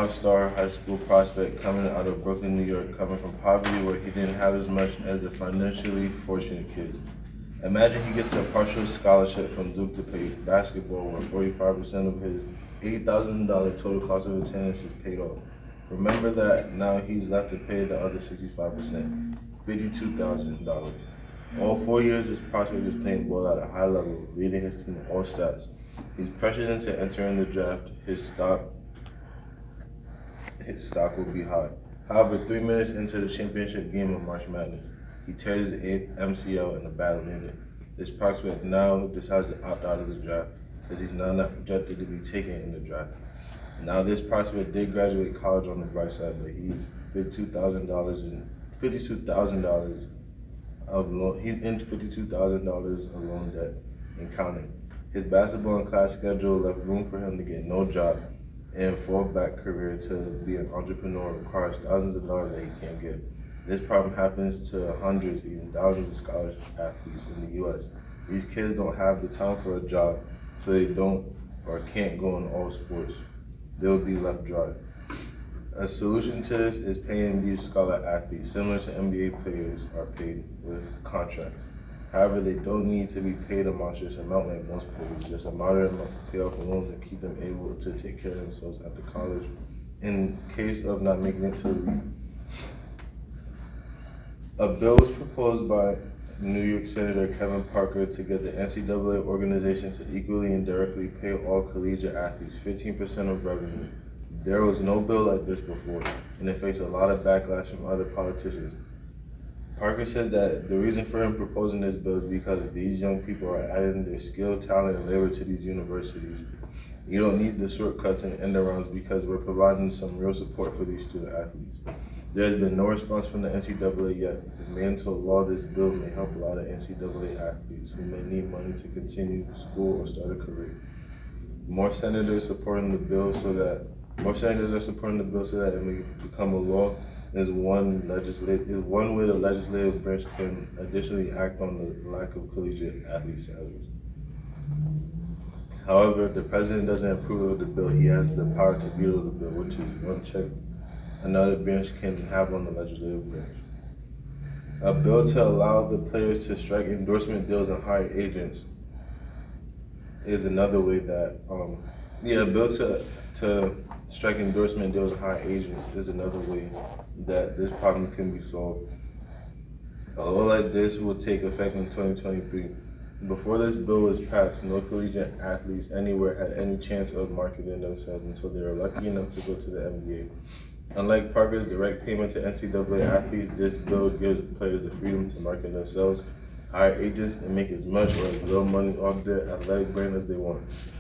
five-star high school prospect coming out of Brooklyn, New York, coming from poverty where he didn't have as much as the financially fortunate kids. Imagine he gets a partial scholarship from Duke to play basketball where 45% of his $8,000 total cost of attendance is paid off. Remember that now he's left to pay the other 65%, $52,000. All 4 years this prospect is playing ball at a high level, leading his team in all stats. He's pressured into entering the draft. His stock will be high. However, 3 minutes into the championship game of March Madness, he tears his MCL in a bad landing. This prospect now decides to opt out of the draft because he's now not projected to be taken in the draft. Now this prospect did graduate college on the bright side, but he's $52,000 of loan. He's in $52,000 of loan debt and counting. His basketball and class schedule left room for him to get no job and fallback career to be an entrepreneur requires thousands of dollars that he can't get. This problem happens to hundreds, even thousands of scholarship athletes in the U.S. These kids don't have the time for a job, so they don't or can't go in all sports. They'll be left dry. A solution to this is paying these scholar athletes, similar to NBA players are paid with contracts. However, they don't need to be paid a monstrous amount like most players, just a moderate amount to pay off loans and keep them able to take care of themselves after college in case of not making it to the league. A bill was proposed by New York Senator Kevin Parker to get the NCAA organization to equally and directly pay all collegiate athletes 15% of revenue. There was no bill like this before, and it faced a lot of backlash from other politicians. Parker says that the reason for him proposing this bill is because these young people are adding their skill, talent, and labor to these universities. You don't need the shortcuts and end arounds because we're providing some real support for these student athletes. There's been no response from the NCAA yet. If made into a law, this bill may help a lot of NCAA athletes who may need money to continue school or start a career. More senators are supporting the bill so that it may become a law. Is one way the legislative branch can additionally act on the lack of collegiate athlete salaries. However, if the president doesn't approve of the bill, he has the power to veto the bill, which is one check another branch can have on the legislative branch. A bill to allow the players to strike endorsement deals and hire agents is another way that, a bill to strike endorsement deals and hire agents is another way that this problem can be solved. A law like this will take effect in 2023. Before this bill was passed, no collegiate athletes anywhere had any chance of marketing themselves until they were lucky enough to go to the NBA. Unlike Parker's direct payment to NCAA athletes, this bill gives players the freedom to market themselves, hire agents, and make as much or as little money off their athletic brand as they want.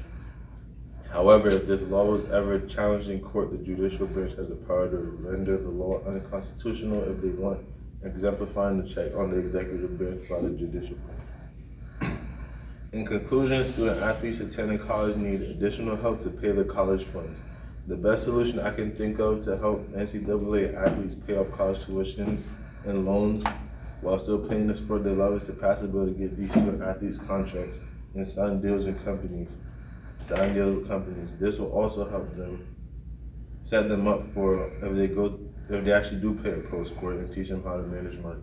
However, if this law was ever challenged in court, the judicial branch has the power to render the law unconstitutional if they want, exemplifying the check on the executive branch by the judicial branch. In conclusion, student athletes attending college need additional help to pay their college funds. The best solution I can think of to help NCAA athletes pay off college tuition and loans while still playing the sport they love is to pass a bill to get these student athletes contracts and sign deals with companies. This will also help them set them up for if they actually do play a pro sport and teach them how to manage money.